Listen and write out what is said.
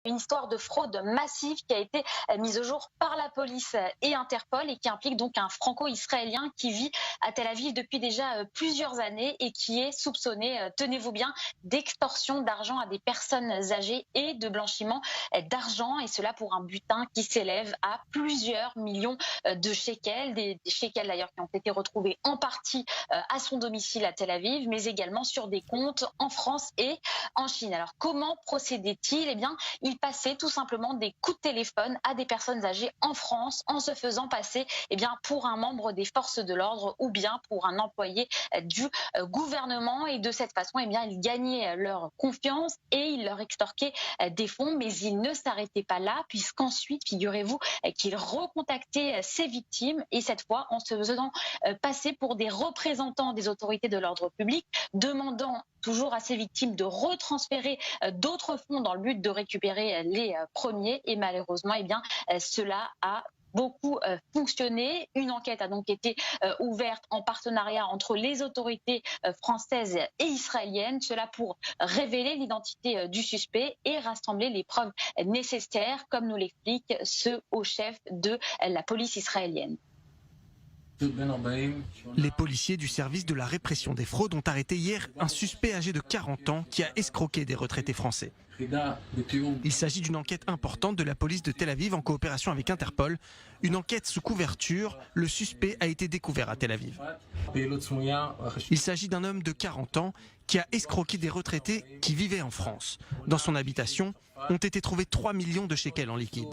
Une histoire de fraude massive qui a été mise au jour par la police et Interpol et qui implique donc un franco-israélien qui vit à Tel Aviv depuis déjà plusieurs années et qui est soupçonné, tenez-vous bien, d'extorsion d'argent à des personnes âgées et de blanchiment d'argent, et cela pour un butin qui s'élève à plusieurs millions de shekels, des shekels d'ailleurs qui ont été retrouvés en partie à son domicile à Tel Aviv, mais également sur des comptes en France et en Chine. Alors comment procédait-il? Eh bien, il passait tout simplement des coups de téléphone à des personnes âgées en France en se faisant passer pour un membre des forces de l'ordre ou bien pour un employé du gouvernement. Et de cette façon, il gagnait leur confiance et il leur extorquait des fonds. Mais il ne s'arrêtait pas là, puisqu'ensuite, figurez-vous qu'il recontactait ses victimes, et cette fois en se faisant passer pour des représentants des autorités de l'ordre public, demandant toujours à ses victimes de retransférer d'autres fonds dans le but de récupérer les premiers. Et malheureusement, cela a beaucoup fonctionné. Une enquête a donc été ouverte en partenariat entre les autorités françaises et israéliennes, cela pour révéler l'identité du suspect et rassembler les preuves nécessaires, comme nous l'explique ce haut chef de la police israélienne. Les policiers du service de la répression des fraudes ont arrêté hier un suspect âgé de 40 ans qui a escroqué des retraités français. Il s'agit d'une enquête importante de la police de Tel Aviv en coopération avec Interpol. Une enquête sous couverture, le suspect a été découvert à Tel Aviv. Il s'agit d'un homme de 40 ans qui a escroqué des retraités qui vivaient en France. Dans son habitation ont été trouvés 3 millions de shekels en liquide.